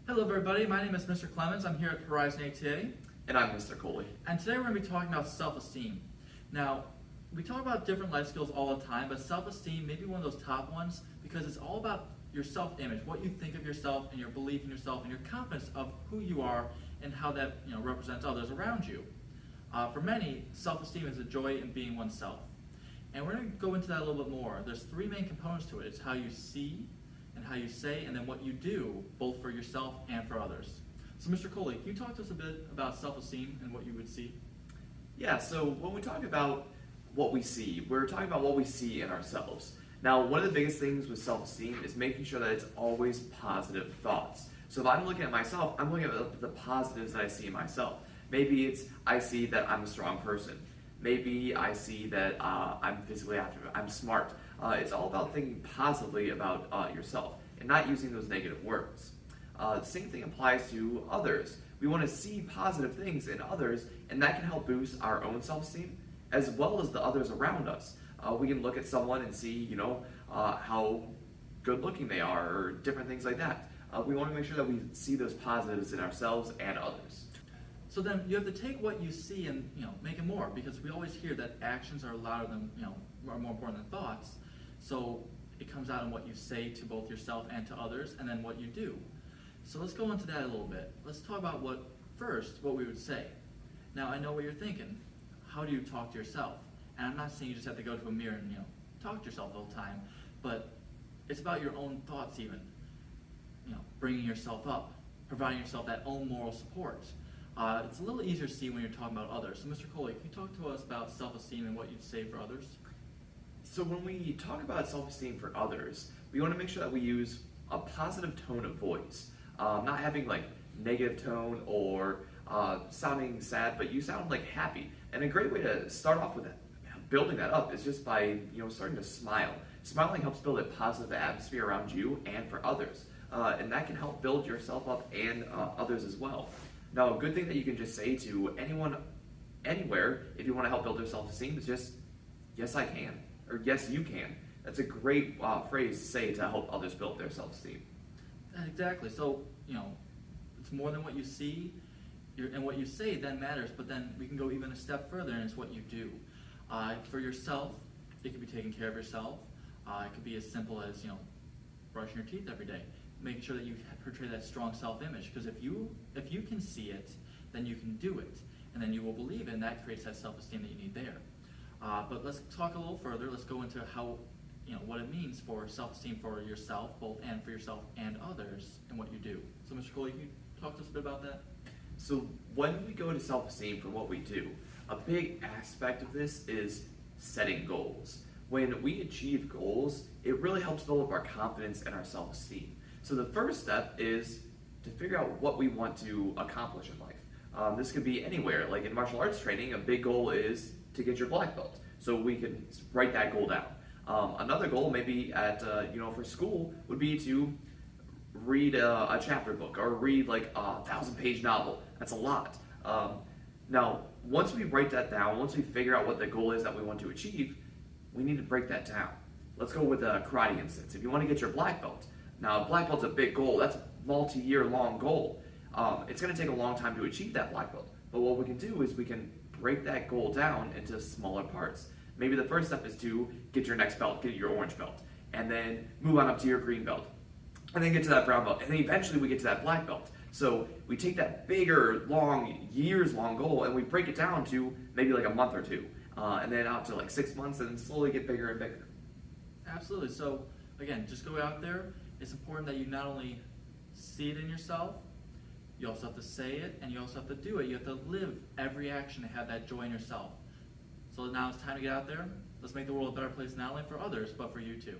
Hello everybody, my name is Mr. Clemens. I'm here at Horizon ATA, And I'm Mr. Coley. and today we're going to be talking about self-esteem. Now, we talk about different life skills all the time, but self-esteem may be one of those top ones because it's all about your self-image, what you think of yourself and your belief in yourself and your confidence of who you are and how that represents others around you. For many, self-esteem is a joy in being oneself. And we're going to go into that a little bit more. There's three main components to it. It's how you see, and how you say, and then what you do, both for yourself and for others. So Mr. Coley, can you talk to us a bit about self-esteem and what you would see? Yeah, so when we talk about what we see, we're talking about what we see in ourselves. Now, one of the biggest things with self-esteem is making sure that it's always positive thoughts. So if I'm looking at myself, I'm looking at the positives that I see in myself. Maybe it's, I see that I'm a strong person. Maybe I see that I'm physically active, I'm smart. It's all about thinking positively about yourself and not using those negative words. The same thing applies to others. We want to see positive things in others, and that can help boost our own self-esteem as well as the others around us. We can look at someone and see, how good looking they are, or different things like that. We want to make sure that we see those positives in ourselves and others. So then you have to take what you see and make it more, because we always hear that actions are louder than are more important than thoughts. So it comes out in what you say to both yourself and to others, and then what you do. So let's go into that a little bit. Let's talk about what we would say. Now I know what you're thinking. How do you talk to yourself? And I'm not saying you just have to go to a mirror and talk to yourself all the time, but it's about your own thoughts even. Bringing yourself up, providing yourself that own moral support. It's a little easier to see when you're talking about others. So Mr. Coley, can you talk to us about self-esteem and what you'd say for others? So when we talk about self-esteem for others, we want to make sure that we use a positive tone of voice. Not having like negative tone or sounding sad, but you sound like happy. And a great way to start off with that, building that up, is just by starting to smile. Smiling helps build a positive atmosphere around you and for others. And that can help build yourself up and others as well. Now, a good thing that you can just say to anyone, anywhere, if you want to help build their self-esteem, is just, yes, I can, or yes, you can. That's a great phrase to say to help others build their self-esteem. Exactly. So, it's more than what you see, and what you say then matters, but then we can go even a step further, and it's what you do. For yourself, it could be taking care of yourself. It could be as simple as, brushing your teeth every day. Making sure that you portray that strong self-image, because if you can see it, then you can do it, and then you will believe it, and that creates that self-esteem that you need there. But let's talk a little further. Let's go into how, what it means for self-esteem for yourself, both and for yourself and others, and what you do. So Mr. Coley, can you talk to us a bit about that? So when we go to self-esteem for what we do, a big aspect of this is setting goals. When we achieve goals, it really helps build up our confidence and our self-esteem. So the first step is to figure out what we want to accomplish in life. This could be anywhere. Like in martial arts training, a big goal is to get your black belt. So we can write that goal down. Another goal, maybe at for school, would be to read a chapter book or read like a 1,000-page novel. That's a lot. Now, once we write that down, once we figure out what the goal is that we want to achieve, we need to break that down. Let's go with a karate instance. If you want to get your black belt, now a black belt's a big goal. That's a multi-year long goal. It's going to take a long time to achieve that black belt. But what we can do is we can break that goal down into smaller parts. Maybe the first step is to get your next belt, get your orange belt, and then move on up to your green belt, and then get to that brown belt, and then eventually we get to that black belt. So we take that bigger, long, years-long goal, and we break it down to maybe like a month or two, and then out to like 6 months, and then slowly get bigger and bigger. Absolutely. So again, just go out there. It's important that you not only see it in yourself, you also have to say it, and you also have to do it. You have to live every action to have that joy in yourself. So now it's time to get out there. Let's make the world a better place not only for others, but for you too.